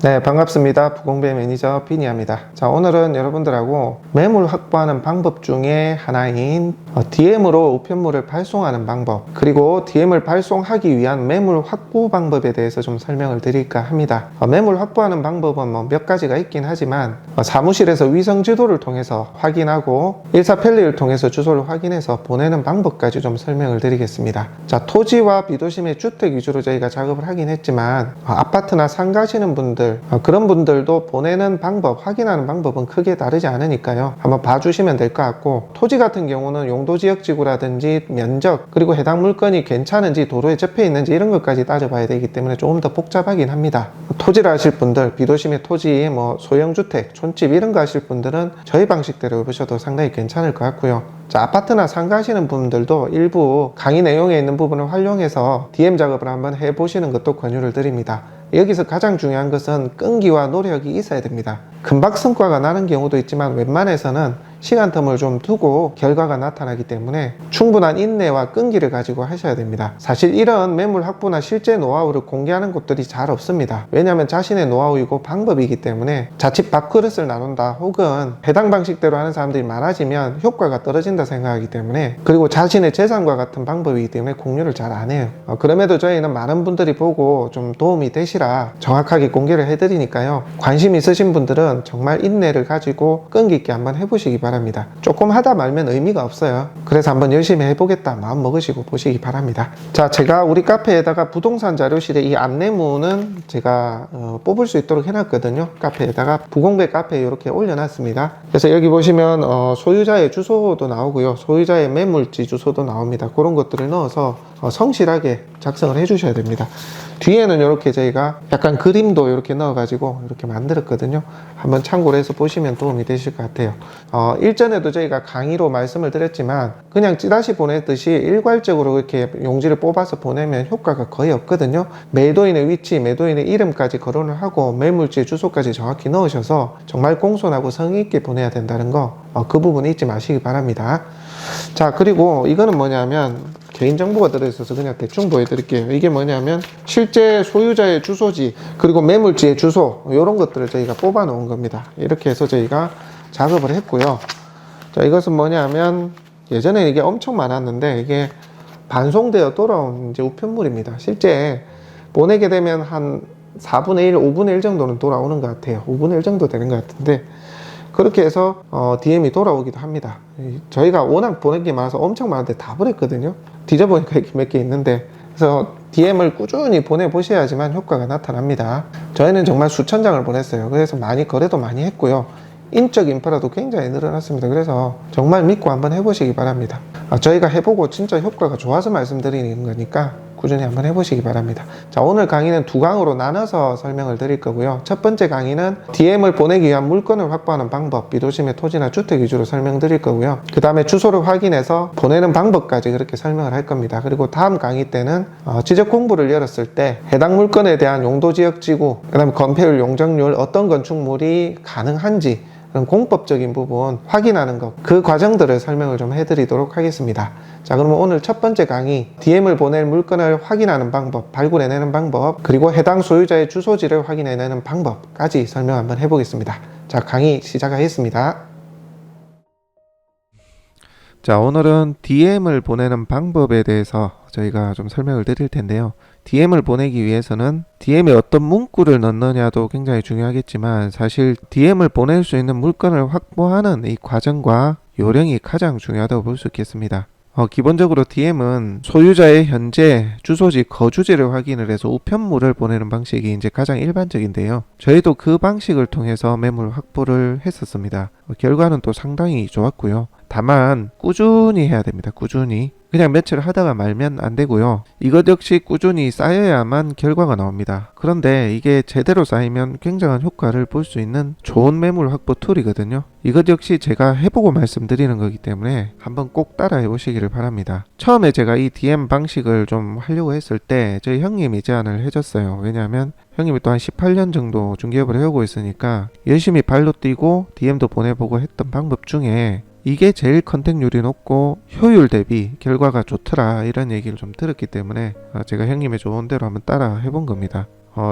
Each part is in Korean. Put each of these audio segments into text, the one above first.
네, 반갑습니다. 부공배 매니저 비니아입니다. 자, 오늘은 여러분들하고 매물 확보하는 방법 중에 하나인 DM으로 우편물을 발송하는 방법, 그리고 DM을 발송하기 위한 매물 확보 방법에 대해서 좀 설명을 드릴까 합니다. 매물 확보하는 방법은 몇 가지가 있긴 하지만 사무실에서 위성 지도를 통해서 확인하고 일사편리를 통해서 주소를 확인해서 보내는 방법까지 좀 설명을 드리겠습니다. 자, 토지와 비도심의 주택 위주로 저희가 작업을 하긴 했지만 아파트나 상가시는 분들, 그런 분들도 보내는 방법, 확인하는 방법은 크게 다르지 않으니까요. 한번 봐주시면 될 것 같고, 토지 같은 경우는 용도지역지구라든지 면적, 그리고 해당 물건이 괜찮은지, 도로에 접해 있는지 이런 것까지 따져봐야 되기 때문에 조금 더 복잡하긴 합니다. 토지를 하실 분들, 비도심의 토지, 소형주택, 촌집 이런 거 하실 분들은 저희 방식대로 해보셔도 상당히 괜찮을 것 같고요. 자, 아파트나 상가하시는 분들도 일부 강의 내용에 있는 부분을 활용해서 DM 작업을 한번 해보시는 것도 권유를 드립니다. 여기서 가장 중요한 것은 끈기와 노력이 있어야 됩니다. 금방 성과가 나는 경우도 있지만 웬만해서는 시간 텀을 좀 두고 결과가 나타나기 때문에 충분한 인내와 끈기를 가지고 하셔야 됩니다. 사실 이런 매물 확보나 실제 노하우를 공개하는 곳들이 잘 없습니다. 왜냐하면 자신의 노하우이고 방법이기 때문에 자칫 밥그릇을 나눈다 혹은 해당 방식대로 하는 사람들이 많아지면 효과가 떨어진다 생각하기 때문에, 그리고 자신의 재산과 같은 방법이기 때문에 공유를 잘 안 해요. 그럼에도 저희는 많은 분들이 보고 좀 도움이 되시라 정확하게 공개를 해드리니까요. 관심 있으신 분들은 정말 인내를 가지고 끈기 있게 한번 해보시기 바랍니다. 조금 하다 말면 의미가 없어요. 그래서 한번 열심히 해보겠다 마음 먹으시고 보시기 바랍니다. 자, 제가 우리 카페에다가 부동산 자료실에 이 안내문은 제가 뽑을 수 있도록 해놨거든요. 카페에다가 부공배 카페에 이렇게 올려놨습니다. 그래서 여기 보시면 소유자의 주소도 나오고요, 소유자의 매물지 주소도 나옵니다. 그런 것들을 넣어서 성실하게 작성을 해주셔야 됩니다. 뒤에는 이렇게 저희가 약간 그림도 이렇게 넣어가지고 이렇게 만들었거든요. 한번 참고를 해서 보시면 도움이 되실 것 같아요. 일전에도 저희가 강의로 말씀을 드렸지만 그냥 찌라시 보내듯이 일괄적으로 이렇게 용지를 뽑아서 보내면 효과가 거의 없거든요. 매도인의 위치, 매도인의 이름까지 거론을 하고 매물지 주소까지 정확히 넣으셔서 정말 공손하고 성의 있게 보내야 된다는 거, 그 부분 잊지 마시기 바랍니다. 자, 그리고 이거는 뭐냐면 개인정보가 들어있어서 그냥 대충 보여드릴게요. 이게 뭐냐면 실제 소유자의 주소지, 그리고 매물지의 주소, 이런 것들을 저희가 뽑아 놓은 겁니다. 이렇게 해서 저희가 작업을 했고요. 자, 이것은 뭐냐면 예전에 이게 엄청 많았는데 이게 반송되어 돌아온 이제 우편물입니다. 실제 보내게 되면 한 4분의 1, 5분의 1 정도는 돌아오는 것 같아요. 5분의 1 정도 되는 것 같은데, 그렇게 해서 DM이 돌아오기도 합니다. 저희가 워낙 보낸 게 많아서 엄청 많은데 다 보냈거든요. 뒤져보니까 이렇게 몇 개 있는데, 그래서 DM을 꾸준히 보내보셔야지만 효과가 나타납니다. 저희는 정말 수천 장을 보냈어요. 그래서 많이 거래도 많이 했고요. 인적 인프라도 굉장히 늘어났습니다. 그래서 정말 믿고 한번 해보시기 바랍니다. 저희가 해보고 진짜 효과가 좋아서 말씀드리는 거니까 꾸준히 한번 해보시기 바랍니다. 자, 오늘 강의는 두 강으로 나눠서 설명을 드릴 거고요. 첫 번째 강의는 DM을 보내기 위한 물건을 확보하는 방법, 비도심의 토지나 주택 위주로 설명드릴 거고요. 그 다음에 주소를 확인해서 보내는 방법까지 그렇게 설명을 할 겁니다. 그리고 다음 강의 때는 지적 공부를 열었을 때 해당 물건에 대한 용도지역지구, 그 다음에 건폐율, 용적률, 어떤 건축물이 가능한지 그런 공법적인 부분 확인하는 것, 그 과정들을 설명을 좀 해드리도록 하겠습니다. 자, 그러면 오늘 첫 번째 강의, DM을 보낼 물건을 확인하는 방법, 발굴해내는 방법, 그리고 해당 소유자의 주소지를 확인해내는 방법까지 설명 한번 해보겠습니다. 자, 강의 시작하겠습니다. 자, 오늘은 DM을 보내는 방법에 대해서 저희가 좀 설명을 드릴 텐데요. DM을 보내기 위해서는 DM에 어떤 문구를 넣느냐도 굉장히 중요하겠지만, 사실 DM을 보낼 수 있는 물건을 확보하는 이 과정과 요령이 가장 중요하다고 볼 수 있겠습니다. 기본적으로 DM은 소유자의 현재 주소지, 거주지를 확인을 해서 우편물을 보내는 방식이 이제 가장 일반적인데요. 저희도 그 방식을 통해서 매물 확보를 했었습니다. 결과는 또 상당히 좋았고요. 다만 꾸준히 해야 됩니다. 꾸준히. 그냥 며칠 하다가 말면 안 되고요. 이것 역시 꾸준히 쌓여야만 결과가 나옵니다. 그런데 이게 제대로 쌓이면 굉장한 효과를 볼 수 있는 좋은 매물 확보 툴이거든요. 이것 역시 제가 해보고 말씀드리는 거기 때문에 한번 꼭 따라해 보시기를 바랍니다. 처음에 제가 이 DM 방식을 좀 하려고 했을 때 저희 형님이 제안을 해줬어요. 왜냐하면 형님이 또 한 18년 정도 중개업을 해오고 있으니까 열심히 발로 뛰고 DM도 보내보고 했던 방법 중에 이게 제일 컨택률이 높고 효율 대비 결과가 좋더라 이런 얘기를 좀 들었기 때문에 제가 형님의 조언 대로 한번 따라 해본 겁니다.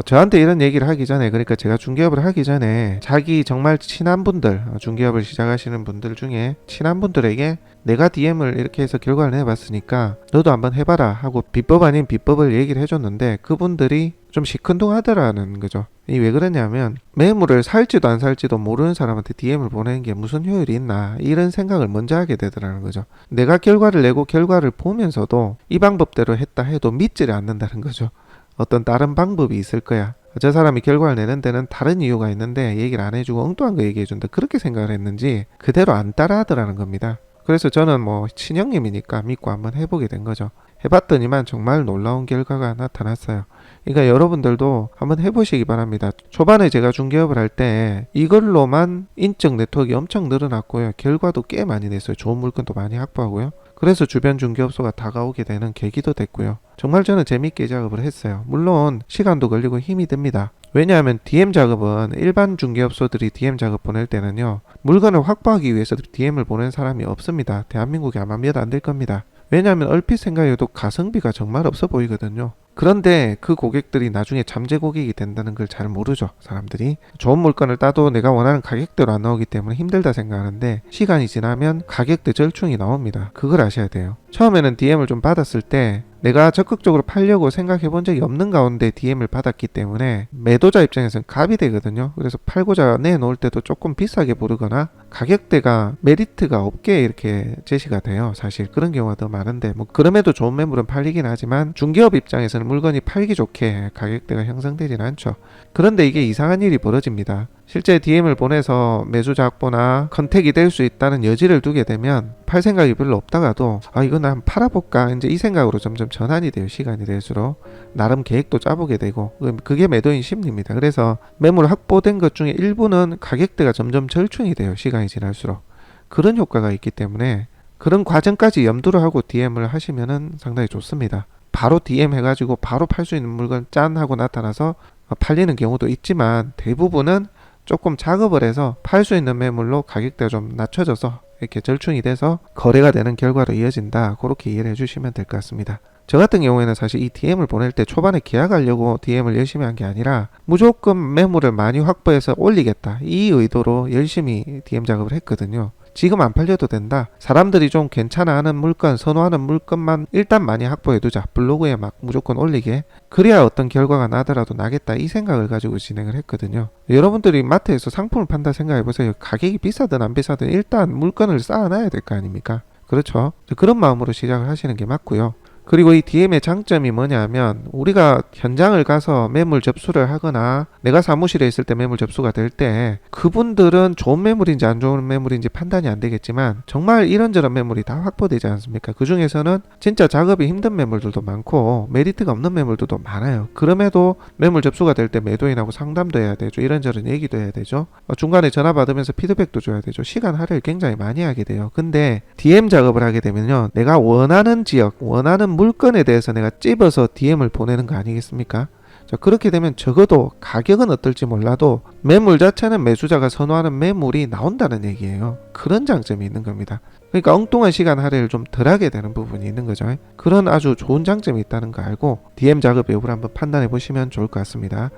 저한테 이런 얘기를 하기 전에, 그러니까 제가 중개업을 하기 전에 자기 정말 친한 분들, 중개업을 시작하시는 분들 중에 친한 분들에게 내가 DM을 이렇게 해서 결과를 내봤으니까 너도 한번 해봐라 하고 비법 아닌 비법을 얘기를 해줬는데 그분들이 좀 시큰둥하더라는 거죠. 이 왜 그러냐면 매물을 살지도 안 살지도 모르는 사람한테 DM을 보내는 게 무슨 효율이 있나 이런 생각을 먼저 하게 되더라는 거죠. 내가 결과를 내고 결과를 보면서도 이 방법대로 했다 해도 믿지를 않는다는 거죠. 어떤 다른 방법이 있을 거야. 저 사람이 결과를 내는 데는 다른 이유가 있는데 얘기를 안 해주고 엉뚱한 거 얘기해준다. 그렇게 생각을 했는지 그대로 안 따라하더라는 겁니다. 그래서 저는 뭐 친형님이니까 믿고 한번 해보게 된 거죠. 해봤더니만 정말 놀라운 결과가 나타났어요. 그러니까 여러분들도 한번 해보시기 바랍니다. 초반에 제가 중개업을 할 때 이걸로만 인적 네트워크가 엄청 늘어났고요. 결과도 꽤 많이 냈어요. 좋은 물건도 많이 확보하고요. 그래서 주변 중개업소가 다가오게 되는 계기도 됐고요. 정말 저는 재밌게 작업을 했어요. 물론 시간도 걸리고 힘이 듭니다. 왜냐하면 DM 작업은 일반 중개업소들이 DM 작업 보낼 때는요. 물건을 확보하기 위해서 DM을 보낸 사람이 없습니다. 대한민국에 아마 몇 안 될 겁니다. 왜냐하면 얼핏 생각해도 가성비가 정말 없어 보이거든요. 그런데 그 고객들이 나중에 잠재 고객이 된다는 걸 잘 모르죠. 사람들이 좋은 물건을 따도 내가 원하는 가격대로 안 나오기 때문에 힘들다 생각하는데 시간이 지나면 가격대 절충이 나옵니다. 그걸 아셔야 돼요. 처음에는 DM을 좀 받았을 때 내가 적극적으로 팔려고 생각해 본 적이 없는 가운데 DM을 받았기 때문에 매도자 입장에서는 갑이 되거든요. 그래서 팔고자 내놓을 때도 조금 비싸게 부르거나 가격대가 메리트가 없게 이렇게 제시가 돼요. 사실 그런 경우가 더 많은데 뭐 그럼에도 좋은 매물은 팔리긴 하지만 중개업 입장에서는 물건이 팔기 좋게 가격대가 형성되진 않죠. 그런데 이게 이상한 일이 벌어집니다. 실제 DM을 보내서 매수자 확보나 컨택이 될 수 있다는 여지를 두게 되면 팔 생각이 별로 없다가도 이거 나 한번 팔아볼까 이제 이 생각으로 점점 전환이 돼요. 시간이 될수록 나름 계획도 짜보게 되고 그게 매도인 심리입니다. 그래서 매물 확보된 것 중에 일부는 가격대가 점점 절충이 돼요. 시간이 지날수록 그런 효과가 있기 때문에 그런 과정까지 염두를 하고 DM을 하시면은 상당히 좋습니다. 바로 DM 해가지고 바로 팔 수 있는 물건 짠 하고 나타나서 팔리는 경우도 있지만 대부분은 조금 작업을 해서 팔 수 있는 매물로 가격대가 좀 낮춰져서 이렇게 절충이 돼서 거래가 되는 결과로 이어진다. 그렇게 이해를 해주시면 될 것 같습니다. 저 같은 경우에는 사실 이 DM을 보낼 때 초반에 계약하려고 DM을 열심히 한 게 아니라 무조건 매물을 많이 확보해서 올리겠다. 이 의도로 열심히 DM 작업을 했거든요. 지금 안 팔려도 된다. 사람들이 좀 괜찮아 하는 물건, 선호하는 물건만 일단 많이 확보해두자. 블로그에 막 무조건 올리게. 그래야 어떤 결과가 나더라도 나겠다. 이 생각을 가지고 진행을 했거든요. 여러분들이 마트에서 상품을 판다 생각해보세요. 가격이 비싸든 안 비싸든 일단 물건을 쌓아놔야 될 거 아닙니까? 그렇죠. 그런 마음으로 시작을 하시는 게 맞고요. 그리고 이 DM의 장점이 뭐냐면 우리가 현장을 가서 매물 접수를 하거나 내가 사무실에 있을 때 매물 접수가 될 때 그분들은 좋은 매물인지 안 좋은 매물인지 판단이 안 되겠지만 정말 이런저런 매물이 다 확보되지 않습니까? 그 중에서는 진짜 작업이 힘든 매물들도 많고 메리트가 없는 매물들도 많아요. 그럼에도 매물 접수가 될 때 매도인하고 상담도 해야 되죠. 이런저런 얘기도 해야 되죠. 중간에 전화 받으면서 피드백도 줘야 되죠. 시간 할애를 굉장히 많이 하게 돼요. 근데 DM 작업을 하게 되면요. 내가 원하는 지역, 원하는 물건에 대해서 내가 찝어서 DM을 보내는 거 아니겠습니까? 자, 그렇게 되면 적어도 가격은 어떨지 몰라도 매물 자체는 매수자가 선호하는 매물이 나온다는 얘기예요. 그런 장점이 있는 겁니다. 그러니까 엉뚱한 시간 할애를 좀 덜하게 되는 부분이 있는 거죠. 그런 아주 좋은 장점이 있다는 거 알고 DM 작업 여부를 한번 판단해 보시면 좋을 것 같습니다.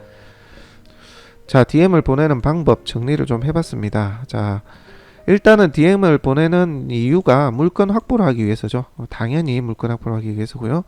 자, DM을 보내는 방법 정리를 좀 해봤습니다. 자, 일단은 DM을 보내는 이유가 물건 확보를 하기 위해서죠. 당연히 물건 확보를 하기 위해서고요.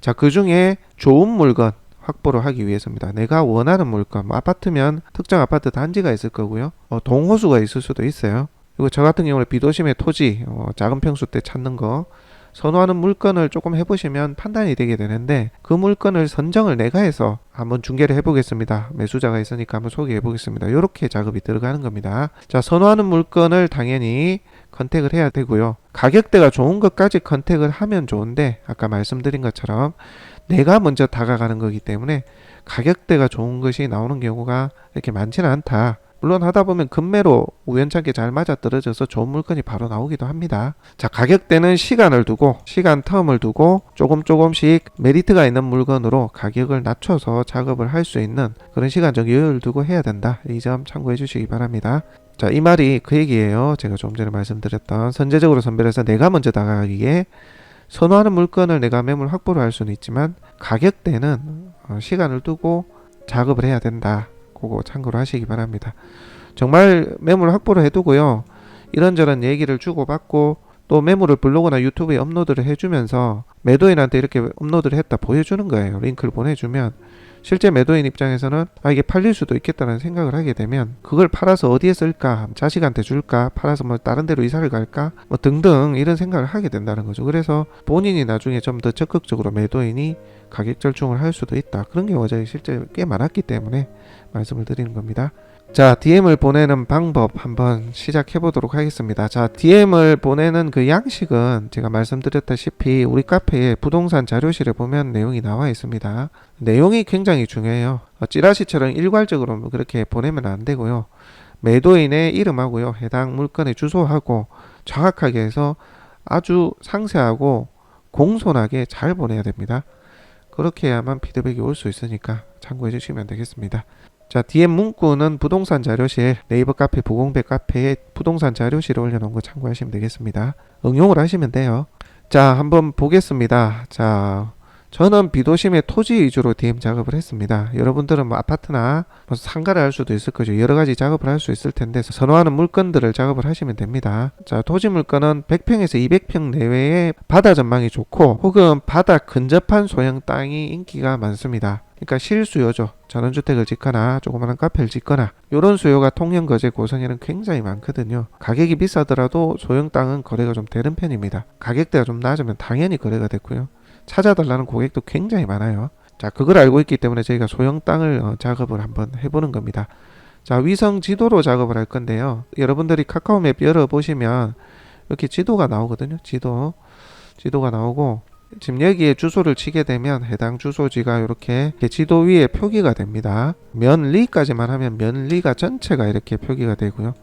자, 그 중에 좋은 물건 확보를 하기 위해서입니다. 내가 원하는 물건, 아파트면 특정 아파트 단지가 있을 거고요. 동호수가 있을 수도 있어요. 그리고 저 같은 경우는 비도심의 토지, 작은 평수 때 찾는 거 선호하는 물건을 조금 해보시면 판단이 되게 되는데 그 물건을 선정을 내가 해서 한번 중개를 해보겠습니다. 매수자가 있으니까 한번 소개해 보겠습니다. 이렇게 작업이 들어가는 겁니다. 자, 선호하는 물건을 당연히 컨택을 해야 되고요. 가격대가 좋은 것까지 컨택을 하면 좋은데 아까 말씀드린 것처럼 내가 먼저 다가가는 거기 때문에 가격대가 좋은 것이 나오는 경우가 이렇게 많지는 않다. 물론 하다 보면 급매로 우연찮게 잘 맞아떨어져서 좋은 물건이 바로 나오기도 합니다. 자, 가격대는 시간 텀을 두고 조금씩 메리트가 있는 물건으로 가격을 낮춰서 작업을 할 수 있는 그런 시간적 여유를 두고 해야 된다. 이 점 참고해 주시기 바랍니다. 자, 이 말이 그 얘기예요. 제가 좀 전에 말씀드렸던 선제적으로 선별해서 내가 먼저 다가가기에 선호하는 물건을 내가 매물 확보를 할 수는 있지만 가격대는 시간을 두고 작업을 해야 된다. 그거 참고로 하시기 바랍니다. 정말 매물 확보를 해두고요. 이런저런 얘기를 주고받고 또 매물을 블로그나 유튜브에 업로드를 해주면서 매도인한테 이렇게 업로드를 했다 보여주는 거예요. 링크를 보내주면 실제 매도인 입장에서는 이게 팔릴 수도 있겠다는 생각을 하게 되면 그걸 팔아서 어디에 쓸까? 자식한테 줄까? 팔아서 뭐 다른 데로 이사를 갈까? 뭐 등등 이런 생각을 하게 된다는 거죠. 그래서 본인이 나중에 좀 더 적극적으로 매도인이 가격 절충을 할 수도 있다. 그런 경우가 실제 꽤 많았기 때문에 말씀을 드리는 겁니다. 자, DM을 보내는 방법 한번 시작해 보도록 하겠습니다. 자, DM을 보내는 그 양식은 제가 말씀드렸다시피 우리 카페에 부동산 자료실에 보면 내용이 나와 있습니다. 내용이 굉장히 중요해요. 찌라시처럼 일괄적으로 그렇게 보내면 안 되고요. 매도인의 이름하고요, 해당 물건의 주소하고 정확하게 해서 아주 상세하고 공손하게 잘 보내야 됩니다. 그렇게 해야만 피드백이 올 수 있으니까 참고해 주시면 되겠습니다. 자, DM 문구는 부동산 자료실, 네이버 카페, 부공배 카페에 부동산 자료실에 올려놓은 거 참고하시면 되겠습니다. 응용을 하시면 돼요. 자, 한번 보겠습니다. 자, 저는 비도심의 토지 위주로 DM 작업을 했습니다. 여러분들은 뭐 아파트나 뭐 상가를 할 수도 있을 거죠. 여러 가지 작업을 할 수 있을 텐데 선호하는 물건들을 작업을 하시면 됩니다. 자, 토지 물건은 100평에서 200평 내외의 바다 전망이 좋고 혹은 바다 근접한 소형 땅이 인기가 많습니다. 그러니까 실수요죠. 전원주택을 짓거나 조그마한 카페를 짓거나 이런 수요가 통영, 거제, 고성에는 굉장히 많거든요. 가격이 비싸더라도 소형 땅은 거래가 좀 되는 편입니다. 가격대가 좀 낮으면 당연히 거래가 됐고요. 찾아달라는 고객도 굉장히 많아요. 자, 그걸 알고 있기 때문에 저희가 소형 땅을 작업을 한번 해보는 겁니다. 자, 위성 지도로 작업을 할 건데요. 여러분들이 카카오맵 열어보시면 이렇게 지도가 나오거든요. 지도가 나오고 지금 여기에 주소를 치게 되면 해당 주소지가 이렇게 지도 위에 표기가 됩니다. 면리까지만 하면 면리가 전체가 이렇게 표기가 되고요.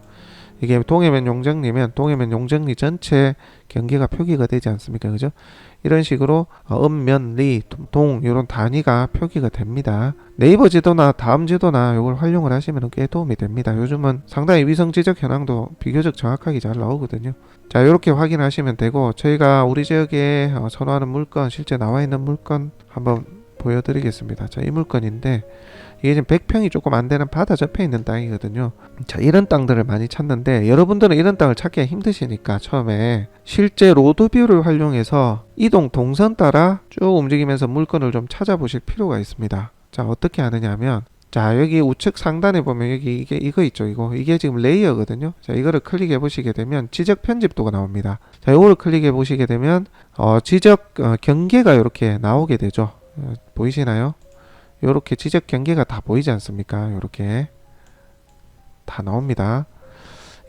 이게 동해면 용정리면 동해면 용정리 전체 경계가 표기가 되지 않습니까? 그죠? 이런 식으로 읍면리 동 이런 단위가 표기가 됩니다. 네이버 지도나 다음 지도나 이걸 활용을 하시면 꽤 도움이 됩니다. 요즘은 상당히 위성 지적 현황도 비교적 정확하게 잘 나오거든요. 자, 이렇게 확인하시면 되고 저희가 우리 지역에 선호하는 물건, 실제 나와 있는 물건 한번 보여드리겠습니다. 자, 이 물건인데 이게 지금 100평이 조금 안 되는 바다 접해 있는 땅이거든요. 자, 이런 땅들을 많이 찾는데 여러분들은 이런 땅을 찾기가 힘드시니까 처음에 실제 로드뷰를 활용해서 이동 동선 따라 쭉 움직이면서 물건을 좀 찾아보실 필요가 있습니다. 자, 어떻게 하느냐 하면 자, 여기 우측 상단에 보면 여기 이거 있죠. 이게 지금 레이어거든요. 자, 이거를 클릭해 보시게 되면 지적 편집도가 나옵니다. 자, 이거를 클릭해 보시게 되면 지적 경계가 이렇게 나오게 되죠. 보이시나요? 요렇게 지적 경계가 다 보이지 않습니까? 요렇게 다 나옵니다.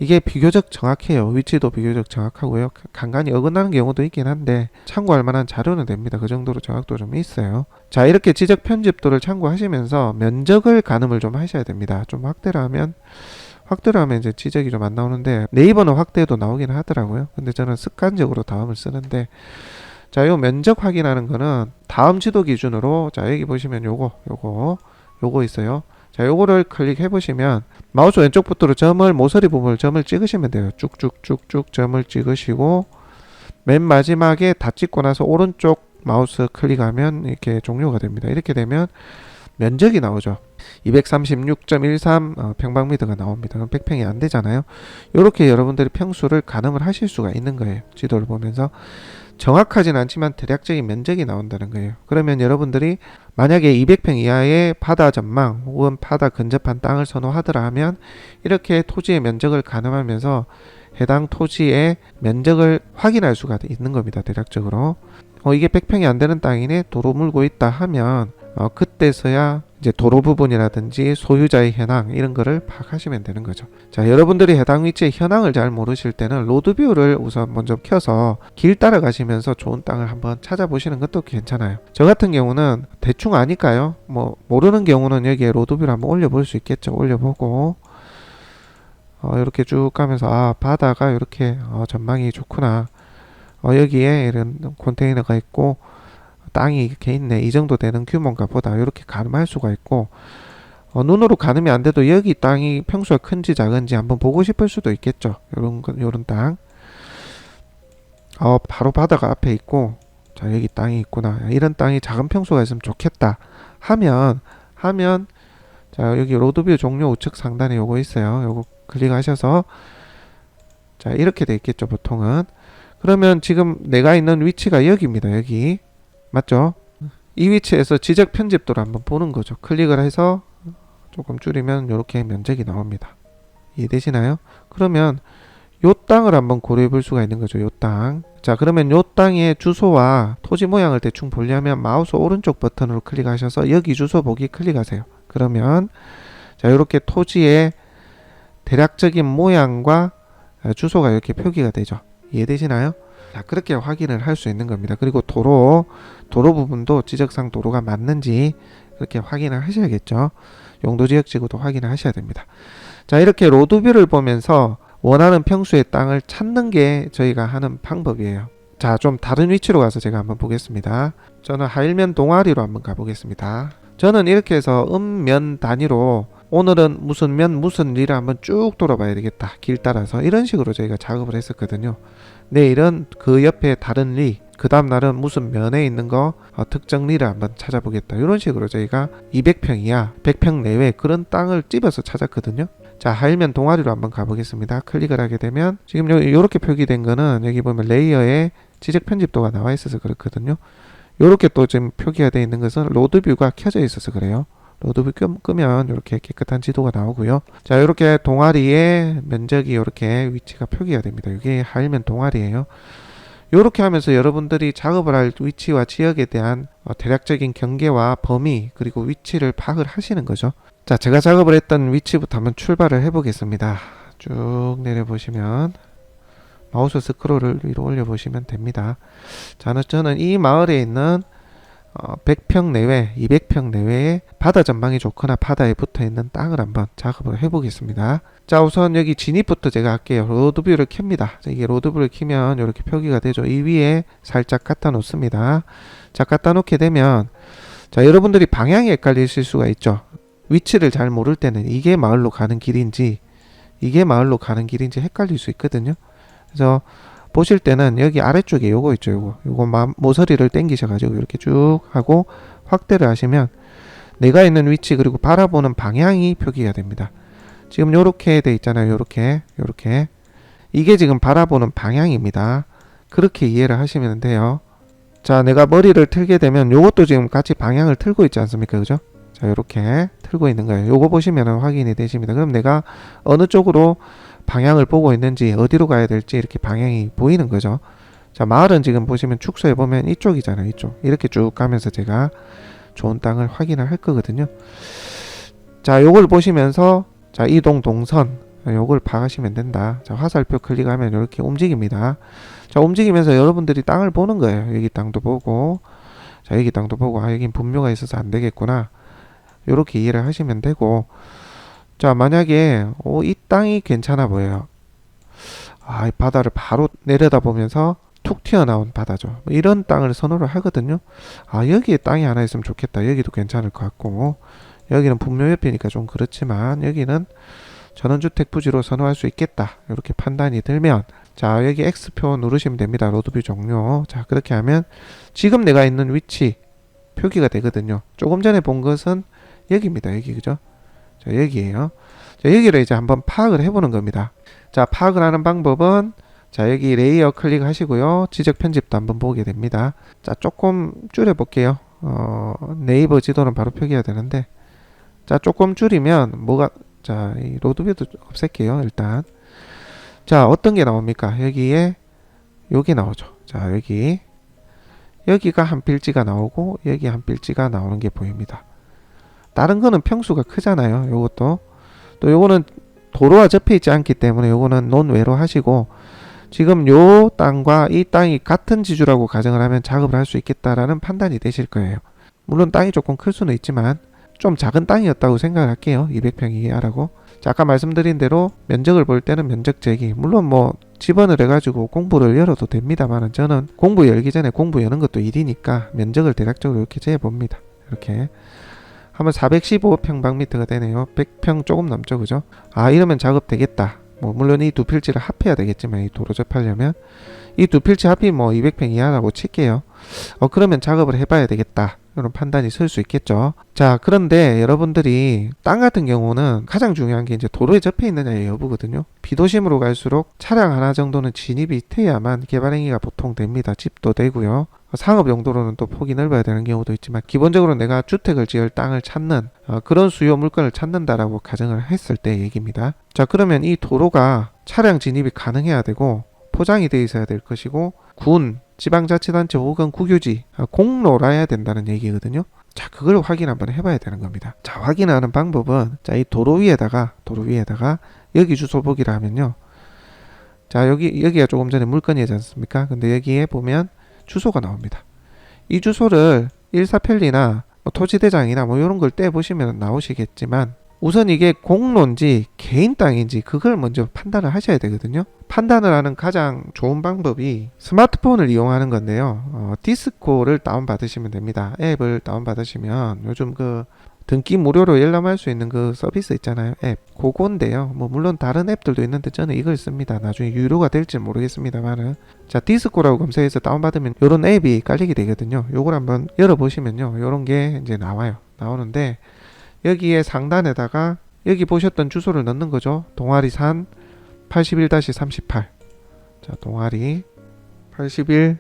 이게 비교적 정확해요. 위치도 비교적 정확하고요. 간간히 어긋나는 경우도 있긴 한데 참고할 만한 자료는 됩니다. 그 정도로 정확도 좀 있어요. 자, 이렇게 지적 편집도를 참고하시면서 면적을 가늠을 좀 하셔야 됩니다. 좀 확대를 하면 이제 지적이 좀 안 나오는데 네이버는 확대도 나오긴 하더라고요. 근데 저는 습관적으로 다음을 쓰는데 자, 요 면적 확인하는 거는 다음 지도 기준으로 자, 여기 보시면 요거 있어요. 자, 요거를 클릭해 보시면 마우스 왼쪽 버튼으로 모서리 부분을 점을 찍으시면 돼요. 쭉쭉쭉쭉 점을 찍으시고 맨 마지막에 다 찍고 나서 오른쪽 마우스 클릭하면 이렇게 종료가 됩니다. 이렇게 되면 면적이 나오죠. 236.13 평방미터가 나옵니다. 그럼 100평이 안 되잖아요. 이렇게 여러분들이 평수를 가늠을 하실 수가 있는 거예요. 지도를 보면서 정확하진 않지만 대략적인 면적이 나온다는 거예요. 그러면 여러분들이 만약에 200평 이하의 바다 전망 혹은 바다 근접한 땅을 선호하더라 하면 이렇게 토지의 면적을 가늠하면서 해당 토지의 면적을 확인할 수가 있는 겁니다. 대략적으로 이게 100평이 안 되는 땅이네, 도로 물고 있다 하면 그때서야 이제 도로 부분이라든지 소유자의 현황 이런 거를 파악하시면 되는 거죠. 자, 여러분들이 해당 위치의 현황을 잘 모르실 때는 로드뷰를 우선 먼저 켜서 길 따라가시면서 좋은 땅을 한번 찾아보시는 것도 괜찮아요. 저 같은 경우는 대충 아니까요. 뭐 모르는 경우는 여기에 로드뷰를 한번 올려볼 수 있겠죠. 올려보고 이렇게 쭉 가면서 바다가 이렇게 전망이 좋구나. 여기에 이런 컨테이너가 있고 땅이 이렇게 있네. 이 정도 되는 규모인가 보다. 이렇게 가늠할 수가 있고 눈으로 가늠이 안 돼도 여기 땅이 평수가 큰지 작은지 한번 보고 싶을 수도 있겠죠. 요런 땅. 바로 바다가 앞에 있고 자, 여기 땅이 있구나. 이런 땅이 작은 평수가 있으면 좋겠다. 하면 자, 여기 로드뷰 종료 우측 상단에 요거 있어요. 요거 클릭하셔서 자, 이렇게 돼 있겠죠, 보통은. 그러면 지금 내가 있는 위치가 여기입니다. 여기. 맞죠? 이 위치에서 지적 편집도를 한번 보는 거죠. 클릭을 해서 조금 줄이면 이렇게 면적이 나옵니다. 이해되시나요? 그러면 요 땅을 한번 고려해 볼 수가 있는 거죠. 요 땅. 자, 그러면 요 땅의 주소와 토지 모양을 대충 보려면 마우스 오른쪽 버튼으로 클릭하셔서 여기 주소 보기 클릭하세요. 그러면 자, 이렇게 토지의 대략적인 모양과 주소가 이렇게 표기가 되죠. 이해되시나요? 자, 그렇게 확인을 할 수 있는 겁니다. 그리고 도로 부분도 지적상 도로가 맞는지 그렇게 확인을 하셔야겠죠. 용도지역지구도 확인을 하셔야 됩니다. 자, 이렇게 로드뷰를 보면서 원하는 평수의 땅을 찾는 게 저희가 하는 방법이에요. 자, 좀 다른 위치로 가서 제가 한번 보겠습니다. 저는 하일면 동아리로 한번 가보겠습니다. 저는 이렇게 해서 면 단위로 오늘은 무슨 면 무슨 리를 한번 쭉 돌아봐야 되겠다. 길 따라서 이런 식으로 저희가 작업을 했었거든요. 내일은 그 옆에 다른 리, 그 다음날은 무슨 면에 있는 거 특정 리를 한번 찾아보겠다. 이런 식으로 저희가 200평 이하, 100평 내외 그런 땅을 찝어서 찾았거든요. 자, 하일면 동아리로 한번 가보겠습니다. 클릭을 하게 되면 지금 요렇게 표기된 거는 여기 보면 레이어에 지적 편집도가 나와 있어서 그렇거든요. 요렇게 또 지금 표기가 되어 있는 것은 로드뷰가 켜져 있어서 그래요. 로드뷰 끄면 이렇게 깨끗한 지도가 나오고요. 자, 이렇게 동아리의 면적이 이렇게 위치가 표기가 됩니다. 이게 하일면 동아리예요. 이렇게 하면서 여러분들이 작업을 할 위치와 지역에 대한 대략적인 경계와 범위 그리고 위치를 파악을 하시는 거죠. 자, 제가 작업을 했던 위치부터 한번 출발을 해 보겠습니다. 쭉 내려보시면 마우스 스크롤을 위로 올려보시면 됩니다. 자, 저는 이 마을에 있는 100평 내외, 200평 내외에 바다 전망이 좋거나 바다에 붙어있는 땅을 한번 작업을 해보겠습니다. 자, 우선 여기 진입부터 제가 할게요. 로드뷰를 켭니다. 이게 로드뷰를 키면 이렇게 표기가 되죠. 이 위에 살짝 갖다 놓습니다. 자, 갖다 놓게 되면 자, 여러분들이 방향이 헷갈리실 수가 있죠. 위치를 잘 모를 때는 이게 마을로 가는 길인지 이게 마을로 가는 길인지 헷갈릴 수 있거든요. 그래서 보실 때는 여기 아래쪽에 요거 있죠. 요거 모서리를 당기셔가지고 이렇게 쭉 하고 확대를 하시면 내가 있는 위치 그리고 바라보는 방향이 표기가 됩니다. 지금 요렇게 돼 있잖아요. 요렇게 이게 지금 바라보는 방향입니다. 그렇게 이해를 하시면 돼요. 자, 내가 머리를 틀게 되면 요것도 지금 같이 방향을 틀고 있지 않습니까? 그죠? 자, 요렇게 틀고 있는 거예요. 요거 보시면 확인이 되십니다. 그럼 내가 어느 쪽으로 방향을 보고 있는지 어디로 가야 될지 이렇게 방향이 보이는 거죠. 자, 마을은 지금 보시면 축소해 보면 이쪽이잖아요. 이쪽 이렇게 쭉 가면서 제가 좋은 땅을 확인을 할 거거든요. 자, 요걸 보시면서 자, 이동 동선 요걸 파악하시면 된다. 자, 화살표 클릭하면 이렇게 움직입니다. 자, 움직이면서 여러분들이 땅을 보는 거예요. 여기 땅도 보고 자, 여기 땅도 보고 여긴 분묘가 있어서 안 되겠구나. 요렇게 이해를 하시면 되고 자, 만약에 이 땅이 괜찮아 보여요. 이 바다를 바로 내려다보면서 툭 튀어나온 바다죠. 이런 땅을 선호를 하거든요. 여기에 땅이 하나 있으면 좋겠다. 여기도 괜찮을 것 같고 여기는 분묘 옆이니까 좀 그렇지만 여기는 전원주택 부지로 선호할 수 있겠다. 이렇게 판단이 들면 자, 여기 X표 누르시면 됩니다. 로드뷰 종료. 자, 그렇게 하면 지금 내가 있는 위치 표기가 되거든요. 조금 전에 본 것은 여기입니다. 여기 그죠? 자, 여기에요. 자, 여기를 이제 한번 파악을 해보는 겁니다. 자, 파악을 하는 방법은 자, 여기 레이어 클릭하시고요. 지적 편집도 한번 보게 됩니다. 자, 조금 줄여볼게요. 네이버 지도는 바로 표기가 되는데 자, 조금 줄이면 자, 이 로드뷰도 없앨게요. 일단 자, 어떤 게 나옵니까? 여기에 요게 나오죠. 자, 여기 여기가 한 필지가 나오고 여기 한 필지가 나오는 게 보입니다. 다른 거는 평수가 크잖아요. 요것도 또 요거는 도로와 접해 있지 않기 때문에 요거는 논외로 하시고, 지금 요 땅과 이 땅이 같은 지주라고 가정을 하면 작업을 할 수 있겠다라는 판단이 되실 거예요. 물론 땅이 조금 클 수는 있지만 좀 작은 땅이었다고 생각할게요. 200평 이하라고. 자, 아까 말씀드린 대로 면적을 볼 때는 면적 제기, 물론 뭐 집원을 해가지고 공부를 열어도 됩니다만, 저는 공부 열기 전에 공부 여는 것도 일이니까 면적을 대략적으로 이렇게 재봅니다. 이렇게 하면 415평방미터가 되네요. 100평 조금 넘죠, 그죠? 아, 이러면 작업 되겠다. 뭐 물론 이 두 필지를 합해야 되겠지만, 이 도로 접하려면 이 두 필지 합이 뭐 200평 이하라고 칠게요. 그러면 작업을 해봐야 되겠다, 이런 판단이 설 수 있겠죠. 자, 그런데 여러분들이 땅 같은 경우는 가장 중요한 게 이제 도로에 접해 있느냐의 여부거든요. 비도심으로 갈수록 차량 하나 정도는 진입이 돼야만 개발 행위가 보통 됩니다. 집도 되고요. 상업 용도로는 또 폭이 넓어야 되는 경우도 있지만, 기본적으로 내가 주택을 지을 땅을 찾는 그런 수요 물건을 찾는다라고 가정을 했을 때 얘기입니다. 자, 그러면 이 도로가 차량 진입이 가능해야 되고 포장이 돼 있어야 될 것이고, 군, 지방자치단체 혹은 국유지, 공로라야 된다는 얘기거든요. 자, 그걸 확인 한번 해봐야 되는 겁니다. 자, 확인하는 방법은, 자, 이 도로 위에다가 여기 주소 보기를 하면요. 자, 여기가 조금 전에 물건이지 않습니까? 근데 여기에 보면 주소가 나옵니다. 이 주소를 일사편리나 뭐 토지대장이나 뭐 이런 걸 떼보시면 나오시겠지만, 우선 이게 공로인지 개인 땅인지 그걸 먼저 판단을 하셔야 되거든요. 판단을 하는 가장 좋은 방법이 스마트폰을 이용하는 건데요. 디스코를 다운받으시면 됩니다. 앱을 다운받으시면 요즘 그 등기 무료로 열람할 수 있는 그 서비스 있잖아요. 앱. 그건데요. 뭐 물론 다른 앱들도 있는데 저는 이걸 씁니다. 나중에 유료가 될지 모르겠습니다만은. 자, 디스코라고 검색해서 다운받으면 요런 앱이 깔리게 되거든요. 요걸 한번 열어보시면요. 요런 게 이제 나와요. 나오는데, 여기에 상단에다가 여기 보셨던 주소를 넣는 거죠. 동아리산 81-38. 자, 동아리 81-38.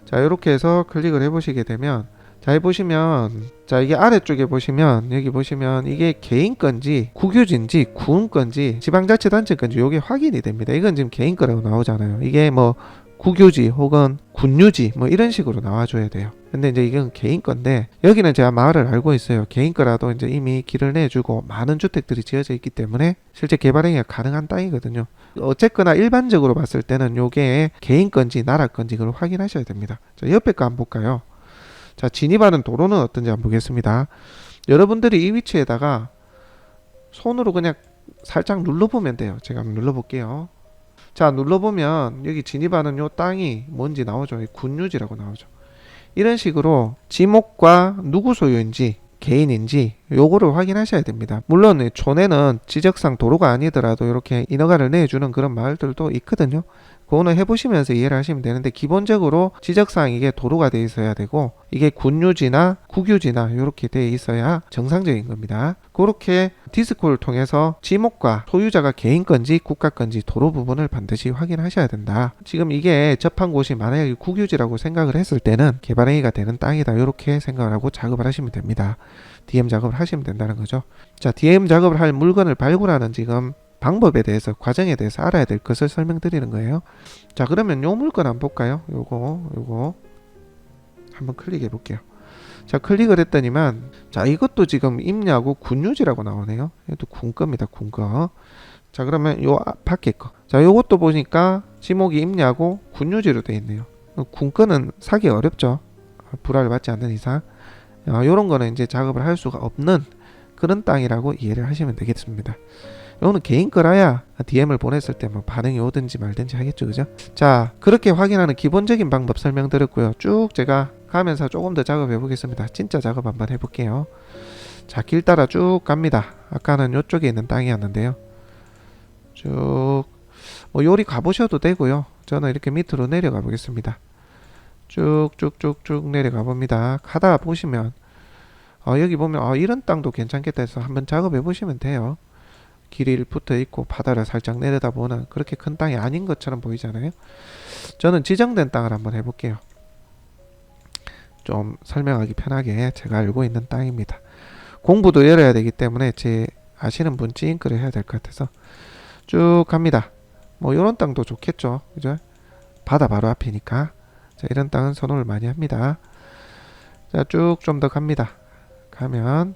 자, 이렇게 해서 클릭을 해보시게 되면, 자, 해보시면, 자, 이게 아래쪽에 보시면, 여기 보시면 이게 개인 건지 국유지인지 군 건지 지방자치단체 건지 요게 확인이 됩니다. 이건 지금 개인 거라고 나오잖아요. 이게 뭐 국유지 혹은 군유지 뭐 이런 식으로 나와줘야 돼요. 근데 이제 이건 개인 건데, 여기는 제가 마을을 알고 있어요. 개인 거라도 이제 이미 길을 내주고 많은 주택들이 지어져 있기 때문에 실제 개발 행위가 가능한 땅이거든요. 어쨌거나 일반적으로 봤을 때는 요게 개인 건지 나라 건지 그걸 확인하셔야 됩니다. 자, 옆에 거 한번 볼까요? 자, 진입하는 도로는 어떤지 한번 보겠습니다. 여러분들이 이 위치에다가 손으로 그냥 살짝 눌러보면 돼요. 제가 한번 눌러볼게요. 자, 눌러보면 여기 진입하는 요 땅이 뭔지 나오죠. 군유지라고 나오죠. 이런 식으로 지목과 누구 소유인지 개인인지 요거를 확인하셔야 됩니다. 물론 촌에는 지적상 도로가 아니더라도 이렇게 인허가를 내주는 그런 마을들도 있거든요. 그거는 해보시면서 이해를 하시면 되는데, 기본적으로 지적상 이게 도로가 돼 있어야 되고, 이게 군유지나 국유지나 이렇게 돼 있어야 정상적인 겁니다. 그렇게 디스코를 통해서 지목과 소유자가 개인 건지 국가 건지 도로 부분을 반드시 확인하셔야 된다. 지금 이게 접한 곳이 만약에 국유지라고 생각을 했을 때는 개발행위가 되는 땅이다, 이렇게 생각을 하고 작업을 하시면 됩니다. DM 작업을 하시면 된다는 거죠. 자, DM 작업을 할 물건을 발굴하는 지금 방법에 대해서, 과정에 대해서 알아야 될 것을 설명드리는 거예요. 자, 그러면 요 물건 한번 볼까요? 요거 한번 클릭해 볼게요. 자, 클릭을 했더니만, 자, 이것도 지금 임야구 군유지라고 나오네요. 이것도 군거입니다. 군거. 자, 그러면 요 밖에 거, 자, 요것도 보니까 지목이 임야구 군유지로 되어 있네요. 군거는 사기 어렵죠. 불화를 받지 않는 이상. 요런 거는 이제 작업을 할 수가 없는 그런 땅이라고 이해를 하시면 되겠습니다. 요거는 개인 거라야 DM을 보냈을 때 뭐 반응이 오든지 말든지 하겠죠, 그죠? 자, 그렇게 확인하는 기본적인 방법 설명드렸고요. 쭉 제가 가면서 조금 더 작업해 보겠습니다. 진짜 작업 한번 해볼게요. 자, 길 따라 쭉 갑니다. 아까는 요쪽에 있는 땅이었는데요. 쭉 뭐 요리 가보셔도 되고요. 저는 이렇게 밑으로 내려가 보겠습니다. 쭉쭉쭉쭉 내려가 봅니다. 가다 보시면 여기 보면 이런 땅도 괜찮겠다 해서 한번 작업해 보시면 돼요. 길이 붙어 있고 바다를 살짝 내려다보는 그렇게 큰 땅이 아닌 것처럼 보이잖아요. 저는 지정된 땅을 한번 해볼게요. 좀 설명하기 편하게 제가 알고 있는 땅입니다. 공부도 열어야 되기 때문에 제 아시는 분 찡그려 해야 될 것 같아서 쭉 갑니다. 뭐 요런 땅도 좋겠죠, 그죠? 바다 바로 앞이니까. 자, 이런 땅은 선호를 많이 합니다. 자, 쭉 좀 더 갑니다. 가면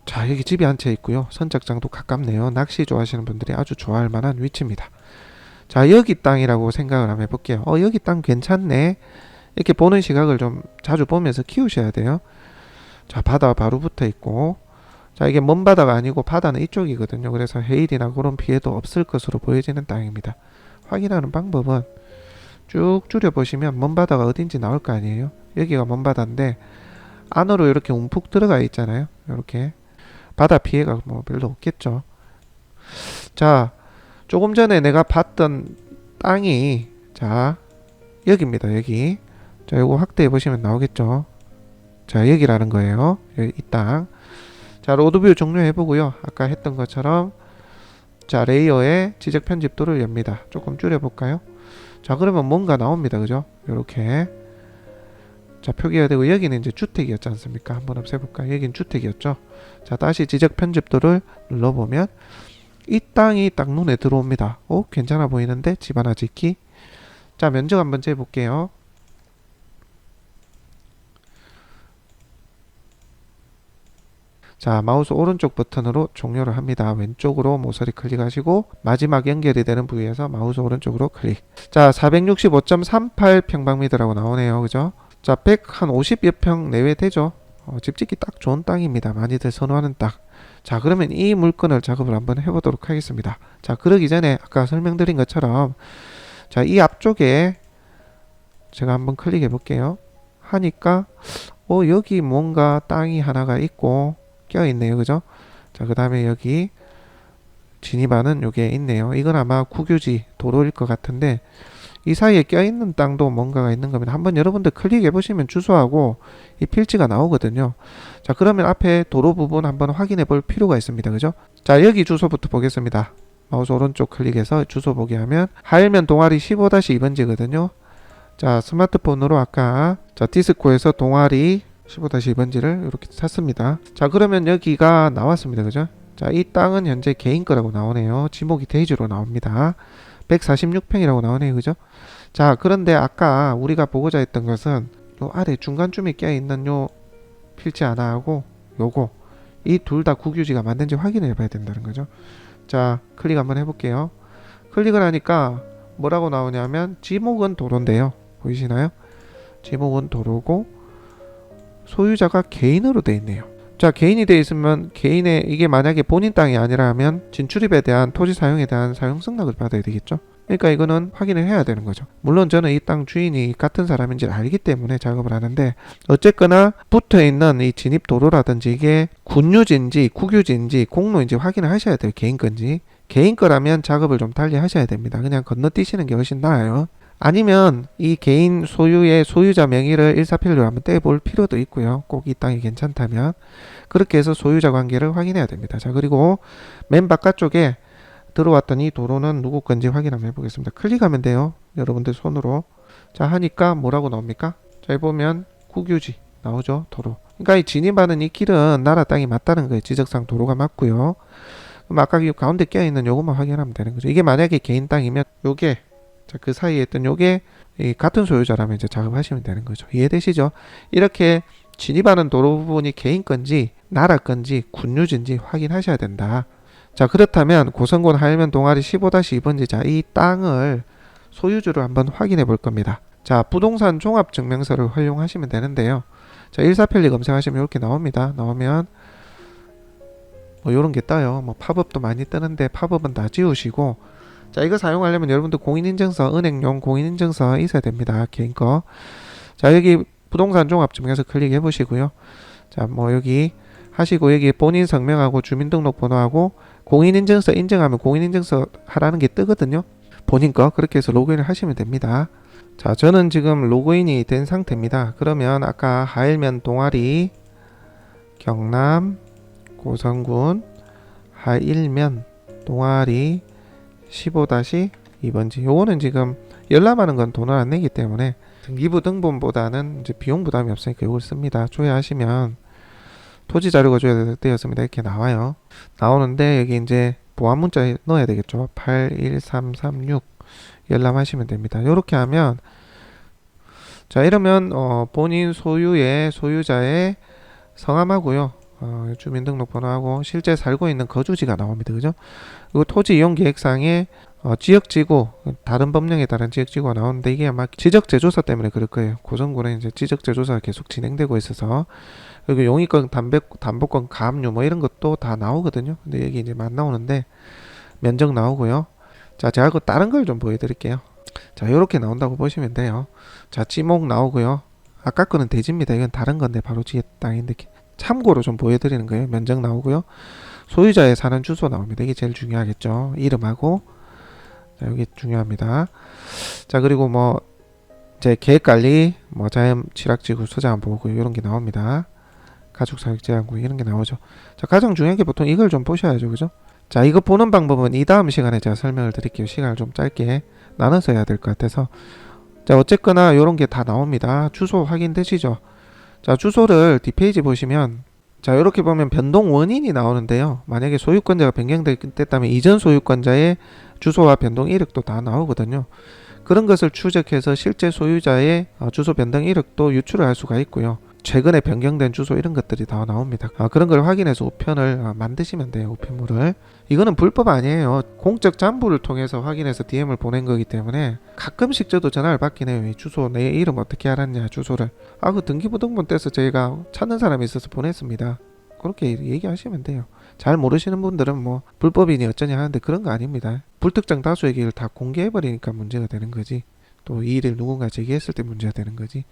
자, 여기 집이 한 채 있고요. 선착장도 가깝네요. 낚시 좋아하시는 분들이 아주 좋아할 만한 위치입니다. 자, 여기 땅이라고 생각을 한번 해볼게요. 여기 땅 괜찮네. 이렇게 보는 시각을 좀 자주 보면서 키우셔야 돼요. 자, 바다 바로 붙어 있고, 자, 이게 먼 바다가 아니고 바다는 이쪽이거든요. 그래서 해일이나 그런 피해도 없을 것으로 보여지는 땅입니다. 확인하는 방법은 쭉 줄여보시면 먼 바다가 어딘지 나올 거 아니에요. 여기가 먼 바다인데 안으로 이렇게 움푹 들어가 있잖아요. 이렇게 바다 피해가 뭐 별로 없겠죠. 자, 조금 전에 내가 봤던 땅이 자, 여기입니다. 여기. 자, 요거 확대해 보시면 나오겠죠. 자, 여기라는 거예요. 이 땅. 자, 로드뷰 종료해 보고요. 아까 했던 것처럼 자, 레이어에 지적 편집도를 엽니다. 조금 줄여 볼까요? 자, 그러면 뭔가 나옵니다. 그죠? 요렇게. 자, 표기가 되고 여기는 이제 주택이었지 않습니까? 한번 없애볼까요? 여기는 주택이었죠. 자, 다시 지적 편집도를 눌러보면 이 땅이 딱 눈에 들어옵니다. 괜찮아 보이는데 집 하나 짓기. 자, 면적 한번 재볼게요. 자, 마우스 오른쪽 버튼으로 종료를 합니다. 왼쪽으로 모서리 클릭하시고 마지막 연결이 되는 부위에서 마우스 오른쪽으로 클릭. 자, 465.38 평방미터라고 나오네요. 그죠? 자, 150여 평 내외 되죠? 집 짓기 딱 좋은 땅입니다. 많이들 선호하는 땅. 자, 그러면 이 물건을 작업을 한번 해보도록 하겠습니다. 자, 그러기 전에 아까 설명드린 것처럼 자, 이 앞쪽에 제가 한번 클릭해 볼게요. 하니까 여기 뭔가 땅이 하나가 있고 껴있네요. 그죠? 자, 그 다음에 여기 진입하는 요게 있네요. 이건 아마 국유지 도로일 것 같은데 이 사이에 껴있는 땅도 뭔가가 있는 겁니다. 한번 여러분들 클릭해 보시면 주소하고 이 필지가 나오거든요. 자, 그러면 앞에 도로 부분 한번 확인해 볼 필요가 있습니다. 그죠? 자, 여기 주소부터 보겠습니다. 마우스 오른쪽 클릭해서 주소 보기 하면 하일면 동아리 15-2번지거든요. 자, 스마트폰으로 아까 자, 디스코에서 동아리 15-2번지를 이렇게 샀습니다. 자, 그러면 여기가 나왔습니다. 그죠? 자, 이 땅은 현재 개인 거라고 나오네요. 지목이 데이지로 나옵니다. 146평이라고 나오네요. 그죠? 자, 그런데 아까 우리가 보고자 했던 것은 요 아래 중간쯤에 껴있는 요 필지 하나하고 요거 이 둘 다 국유지가 맞는지 확인해 봐야 된다는 거죠. 자, 클릭 한번 해볼게요. 클릭을 하니까 뭐라고 나오냐면 지목은 도로인데요. 보이시나요? 지목은 도로고 소유자가 개인으로 되어 있네요. 자, 개인이 되어 있으면 개인의 이게 만약에 본인 땅이 아니라면 진출입에 대한 토지 사용에 대한 사용 승낙을 받아야 되겠죠. 그러니까 이거는 확인을 해야 되는 거죠. 물론 저는 이 땅 주인이 같은 사람인지를 알기 때문에 작업을 하는데 어쨌거나 붙어 있는 이 진입 도로라든지 이게 군유지인지 국유지인지 공로인지 확인을 하셔야 돼요. 개인 건지. 개인 거라면 작업을 좀 달리 하셔야 됩니다. 그냥 건너뛰시는 게 훨씬 나아요. 아니면 이 개인 소유의 소유자 명의를 일사필로 한번 떼볼 필요도 있고요. 꼭 이 땅이 괜찮다면 그렇게 해서 소유자 관계를 확인해야 됩니다. 자, 그리고 맨 바깥쪽에 들어왔던 이 도로는 누구 건지 확인 한번 해보겠습니다. 클릭하면 돼요. 여러분들 손으로. 자, 하니까 뭐라고 나옵니까? 자, 보면 국유지 나오죠. 도로. 그러니까 이 진입하는 이 길은 나라 땅이 맞다는 거예요. 지적상 도로가 맞고요. 그럼 아까 이 가운데 껴있는 요것만 확인하면 되는 거죠. 이게 만약에 개인 땅이면 요게 자, 그 사이에 있던 요게 같은 소유자라면 이제 작업하시면 되는 거죠. 이해되시죠? 이렇게 진입하는 도로 부분이 개인 건지 나라 건지 군유지인지 확인하셔야 된다. 자, 그렇다면 고성군 하일면 동아리 15-2번지 자, 이 땅을 소유주를 한번 확인해 볼 겁니다. 자, 부동산 종합증명서를 활용하시면 되는데요. 자, 일사필리 검색하시면 이렇게 나옵니다. 나오면 뭐 요런 게 떠요. 뭐 팝업도 많이 뜨는데 팝업은 다 지우시고 자, 이거 사용하려면 여러분들 공인인증서, 은행용 공인인증서 있어야 됩니다. 개인 거. 자, 여기 부동산 종합증명서 클릭해 보시고요. 자, 뭐 여기 하시고 여기 본인 성명하고 주민등록번호하고 공인인증서 인증하면 공인인증서 하라는 게 뜨거든요. 본인 거 그렇게 해서 로그인을 하시면 됩니다. 자, 저는 지금 로그인이 된 상태입니다. 그러면 아까 하일면 동아리 경남 고성군 하일면 동아리 15-2번지 요거는 지금 열람하는 건 돈을 안 내기 때문에 등기부 등본보다는 이제 비용 부담이 없으니까 요걸 씁니다. 조회하시면 토지 자료가 조회되었습니다. 이렇게 나와요. 나오는데 여기 이제 보안 문자 넣어야 되겠죠. 81336 열람하시면 됩니다. 이렇게 하면 자 이러면 본인 소유의 소유자의 성함하고요. 주민등록번호하고 실제 살고 있는 거주지가 나옵니다. 그죠? 그리고 토지 이용 계획상에 지역지구, 다른 법령에 따른 지역지구가 나오는데 이게 아마 지적재조사 때문에 그럴 거예요. 고성군에 이제 지적재조사가 계속 진행되고 있어서. 그리고 용의권, 담보권, 가압류 뭐 이런 것도 다 나오거든요. 근데 여기 이제 안 나오는데 면적 나오고요. 자, 제가 그 다른 걸 좀 보여드릴게요. 자, 이렇게 나온다고 보시면 돼요. 자, 지목 나오고요. 아까 거는 대지입니다. 이건 다른 건데 바로 지의 땅인데 참고로 좀 보여드리는 거예요. 면적 나오고요. 소유자의 사는 주소 나옵니다. 이게 제일 중요하겠죠. 이름하고 자, 여기 중요합니다. 자, 그리고 뭐 제 계획관리, 뭐 자연 취락지구 소장 보고 이런 게 나옵니다. 가족사육제한구 이런 게 나오죠. 자, 가장 중요한 게 보통 이걸 좀 보셔야죠, 그죠? 자, 이거 보는 방법은 이 다음 시간에 제가 설명을 드릴게요. 시간을 좀 짧게 나눠서 해야 될 것 같아서. 자, 어쨌거나 이런 게 다 나옵니다. 주소 확인되시죠? 자, 주소를 뒷페이지 보시면 자, 이렇게 보면 변동 원인이 나오는데요. 만약에 소유권자가 변경됐다면 이전 소유권자의 주소와 변동 이력도 다 나오거든요. 그런 것을 추적해서 실제 소유자의 주소 변동 이력도 유출을 할 수가 있고요. 최근에 변경된 주소 이런 것들이 다 나옵니다. 그런 걸 확인해서 우편을 만드시면 돼요. 우편물을. 이거는 불법 아니에요. 공적 잠부를 통해서 확인해서 DM을 보낸 거기 때문에 가끔씩 저도 전화를 받긴 해요. 이 주소 내 이름 어떻게 알았냐 주소를. 그 등기부등본 떼서 저희가 찾는 사람이 있어서 보냈습니다. 그렇게 얘기하시면 돼요. 잘 모르시는 분들은 뭐 불법이니 어쩌냐 하는데 그런 거 아닙니다. 불특정 다수의 길을 다 공개해버리니까 문제가 되는 거지. 또 이 일을 누군가 제기했을 때 문제가 되는 거지.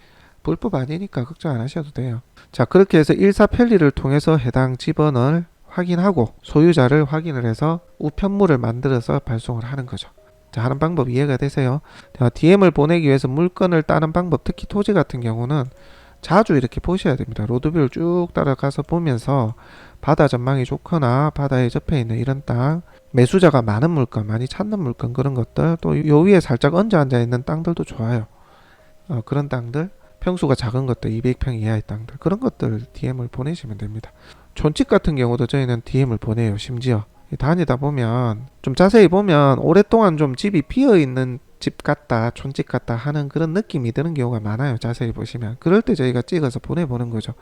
불법 아니니까 걱정 안 하셔도 돼요. 자, 그렇게 해서 일사편리를 통해서 해당 집원을 확인하고 소유자를 확인을 해서 우편물을 만들어서 발송을 하는 거죠. 자, 하는 방법 이해가 되세요? DM을 보내기 위해서 물건을 따는 방법, 특히 토지 같은 경우는 자주 이렇게 보셔야 됩니다. 로드뷰를 쭉 따라가서 보면서 바다 전망이 좋거나 바다에 접해 있는 이런 땅, 매수자가 많은 물건, 많이 찾는 물건 그런 것들, 또 요 위에 살짝 얹어 앉아 있는 땅들도 좋아요. 그런 땅들, 평수가 작은 것들, 200평 이하의 땅들, 그런 것들 DM을 보내시면 됩니다. 촌집 같은 경우도 저희는 DM을 보내요. 심지어 다니다 보면 좀 자세히 보면 오랫동안 좀 집이 비어있는 집 같다, 촌집 같다 하는 그런 느낌이 드는 경우가 많아요. 자세히 보시면. 그럴 때 저희가 찍어서 보내보는 거죠.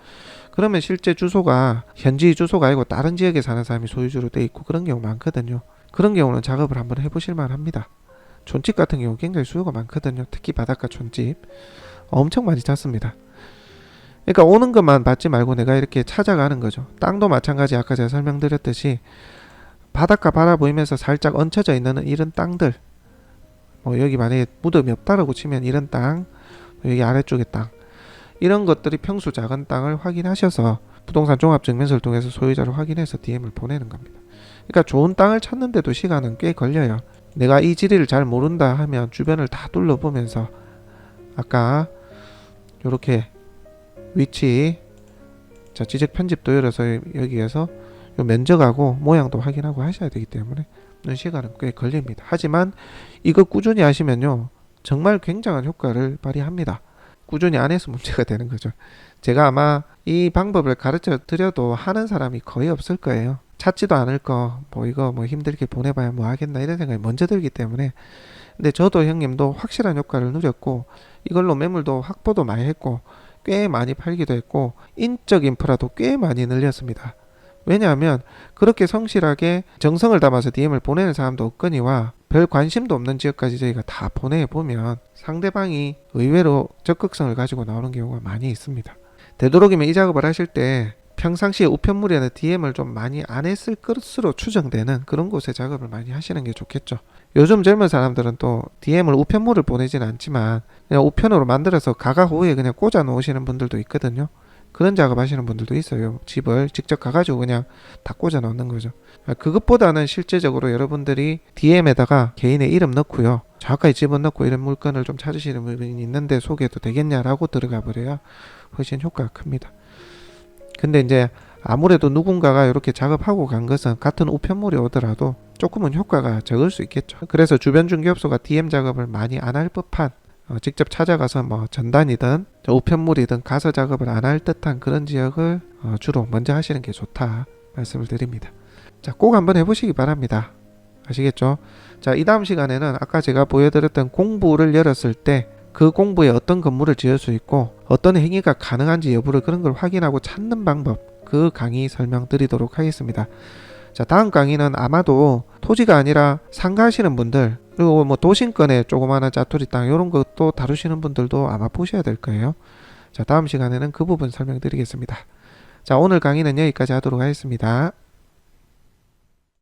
그러면 실제 주소가 현지 주소가 아니고 다른 지역에 사는 사람이 소유주로 돼 있고 그런 경우 많거든요. 그런 경우는 작업을 한번 해보실 만합니다. 촌집 같은 경우 굉장히 수요가 많거든요. 특히 바닷가 촌집 엄청 많이 찾습니다. 그러니까 오는 것만 받지 말고 내가 이렇게 찾아가는 거죠. 땅도 마찬가지. 아까 제가 설명드렸듯이 바닷가 바라보이면서 살짝 얹혀져 있는 이런 땅들, 뭐 여기 만약에 무덤이 없다라고 치면 이런 땅, 여기 아래쪽에 땅, 이런 것들이 평수 작은 땅을 확인하셔서 부동산 종합증명서를 통해서 소유자를 확인해서 DM을 보내는 겁니다. 그러니까 좋은 땅을 찾는데도 시간은 꽤 걸려요. 내가 이 지리를 잘 모른다 하면 주변을 다 둘러보면서 아까 이렇게 위치, 자, 지적 편집도 열어서 여기에서 요 면적하고 모양도 확인하고 하셔야 되기 때문에 시간은 꽤 걸립니다. 하지만 이거 꾸준히 하시면요 정말 굉장한 효과를 발휘합니다. 꾸준히 안 해서 문제가 되는 거죠. 제가 아마 이 방법을 가르쳐 드려도 하는 사람이 거의 없을 거예요. 찾지도 않을 거, 뭐 이거 뭐 힘들게 보내봐야 뭐 하겠나 이런 생각이 먼저 들기 때문에. 근데 저도 형님도 확실한 효과를 누렸고 이걸로 매물도 확보도 많이 했고 꽤 많이 팔기도 했고 인적 인프라도 꽤 많이 늘렸습니다. 왜냐하면 그렇게 성실하게 정성을 담아서 DM을 보내는 사람도 없거니와 별 관심도 없는 지역까지 저희가 다 보내보면 상대방이 의외로 적극성을 가지고 나오는 경우가 많이 있습니다. 되도록이면 이 작업을 하실 때 평상시에 우편물이나 DM을 좀 많이 안 했을 것으로 추정되는 그런 곳에 작업을 많이 하시는 게 좋겠죠. 요즘 젊은 사람들은 또 DM을 우편물을 보내진 않지만 그냥 우편으로 만들어서 가가호에 그냥 꽂아 놓으시는 분들도 있거든요. 그런 작업 하시는 분들도 있어요. 집을 직접 가가지고 그냥 다 꽂아 넣는 거죠. 그것보다는 실제적으로 여러분들이 DM에다가 개인의 이름 넣고요. 정확하게 집어넣고 이런 물건을 좀 찾으시는 분이 있는데 소개도 되겠냐라고 들어가 버려야 훨씬 효과가 큽니다. 근데 이제 아무래도 누군가가 이렇게 작업하고 간 것은 같은 우편물이 오더라도 조금은 효과가 적을 수 있겠죠. 그래서 주변 중개업소가 DM 작업을 많이 안 할 법한 직접 찾아가서 뭐 전단이든 우편물이든 가서 작업을 안 할 듯한 그런 지역을 주로 먼저 하시는 게 좋다 말씀을 드립니다. 자, 꼭 한번 해보시기 바랍니다. 아시겠죠? 자, 이 다음 시간에는 아까 제가 보여드렸던 공부를 열었을 때 그 공부에 어떤 건물을 지을 수 있고 어떤 행위가 가능한지 여부를 그런 걸 확인하고 찾는 방법, 그 강의 설명드리도록 하겠습니다. 자, 다음 강의는 아마도 토지가 아니라 상가하시는 분들, 그리고 뭐 도심권의 조그마한 짜투리 땅 이런 것도 다루시는 분들도 아마 보셔야 될 거예요. 자, 다음 시간에는 그 부분 설명드리겠습니다. 자, 오늘 강의는 여기까지 하도록 하겠습니다.